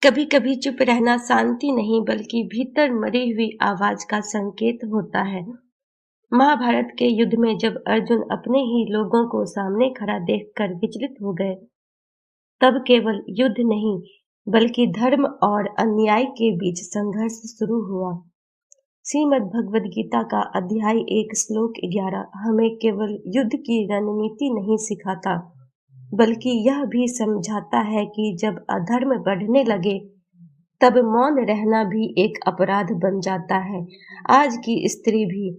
कभी कभी चुप रहना शांति नहीं बल्कि भीतर मरी हुई आवाज का संकेत होता है। महाभारत के युद्ध में जब अर्जुन अपने ही लोगों को सामने खड़ा देखकर विचलित हो गए, तब केवल युद्ध नहीं बल्कि धर्म और अन्याय के बीच संघर्ष शुरू हुआ। श्रीमद् भगवद गीता का अध्याय 1 श्लोक 11 हमें केवल युद्ध की रणनीति नहीं सिखाता, बल्कि यह भी समझाता है कि जब अधर्म बढ़ने लगे तब मौन रहना भी एक अपराध बन जाता है। आज की स्त्री भी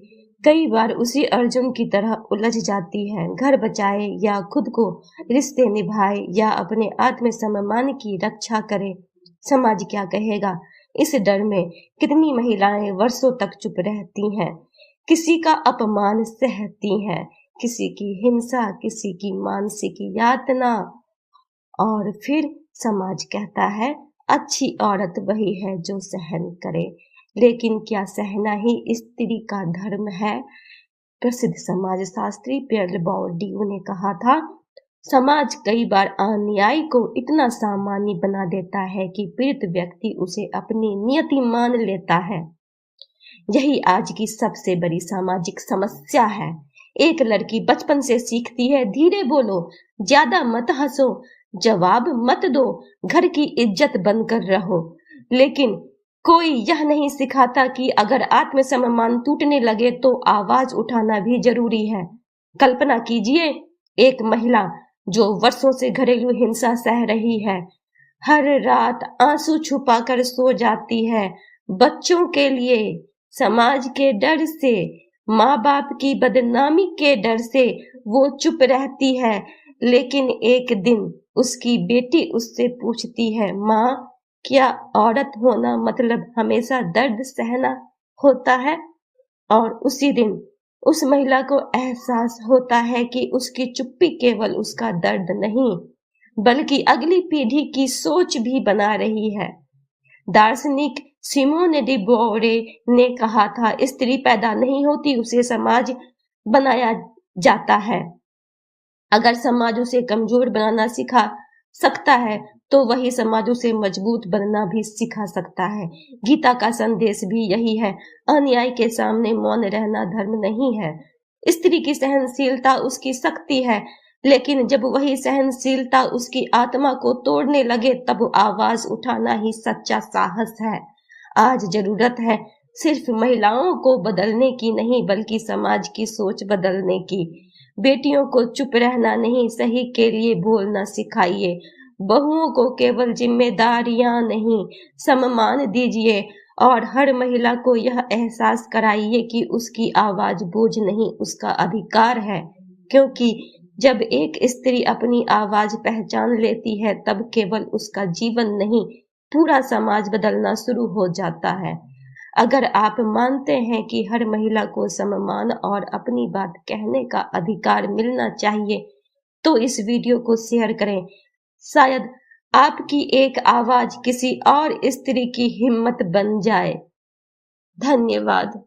कई बार उसी अर्जुन की तरह उलझ जाती है। घर बचाए या खुद को रिश्ते निभाए या अपने आत्मसम्मान की रक्षा करे, समाज क्या कहेगा, इस डर में कितनी महिलाएं वर्षों तक चुप रहती हैं, किसी का अपमान सहती हैं, किसी की हिंसा, किसी की मानसिक यातना, और फिर समाज कहता है अच्छी औरत वही है जो सहन करे। लेकिन क्या सहना ही स्त्री का धर्म है? प्रसिद्ध समाज शास्त्री पियर बॉर्डियू ने कहा था, समाज कई बार अन्याय को इतना सामान्य बना देता है कि पीड़ित व्यक्ति उसे अपनी नियति मान लेता है। यही आज की सबसे बड़ी सामाजिक समस्या है। एक लड़की बचपन से सीखती है, धीरे बोलो, ज्यादा मत हंसो, जवाब मत दो, घर की इज्जत बनकर रहो। लेकिन कोई यह नहीं सिखाता कि अगर आत्मसम्मान टूटने लगे तो आवाज उठाना भी जरूरी है। कल्पना कीजिए, एक महिला जो वर्षों से घरेलू हिंसा सह रही है, हर रात आंसू छुपाकर सो जाती है, बच्चों के लिए, समाज के डर से, माँ बाप की बदनामी के डर से वो चुप रहती है। लेकिन एक दिन उसकी बेटी उससे पूछती है, माँ, क्या औरत होना मतलब हमेशा दर्द सहना होता है? और उसी दिन उस महिला को एहसास होता है कि उसकी चुप्पी केवल उसका दर्द नहीं बल्कि अगली पीढ़ी की सोच भी बना रही है। दार्शनिक सिमोन डी बोरे ने कहा था, स्त्री पैदा नहीं होती, उसे समाज बनाया जाता है। अगर समाज उसे कमजोर बनाना सिखा सकता है तो वही समाज उसे मजबूत बनना भी सिखा सकता है। गीता का संदेश भी यही है, अन्याय के सामने मौन रहना धर्म नहीं है। स्त्री की सहनशीलता उसकी शक्ति है, लेकिन जब वही सहनशीलता उसकी आत्मा को तोड़ने लगे तब आवाज उठाना ही सच्चा साहस है। आज जरूरत है सिर्फ महिलाओं को बदलने की नहीं बल्कि समाज की सोच बदलने की। बेटियों को चुप रहना नहीं, सही के लिए बोलना सिखाइए। बहुओं को केवल जिम्मेदारियां नहीं, सम्मान दीजिए और हर महिला को यह एहसास कराइए कि उसकी आवाज बोझ नहीं, उसका अधिकार है। क्योंकि जब एक स्त्री अपनी आवाज पहचान लेती है तब केवल उसका जीवन नहीं, पूरा समाज बदलना शुरू हो जाता है। अगर आप मानते हैं कि हर महिला को सम्मान और अपनी बात कहने का अधिकार मिलना चाहिए तो इस वीडियो को शेयर करें। शायद आपकी एक आवाज किसी और स्त्री की हिम्मत बन जाए। धन्यवाद।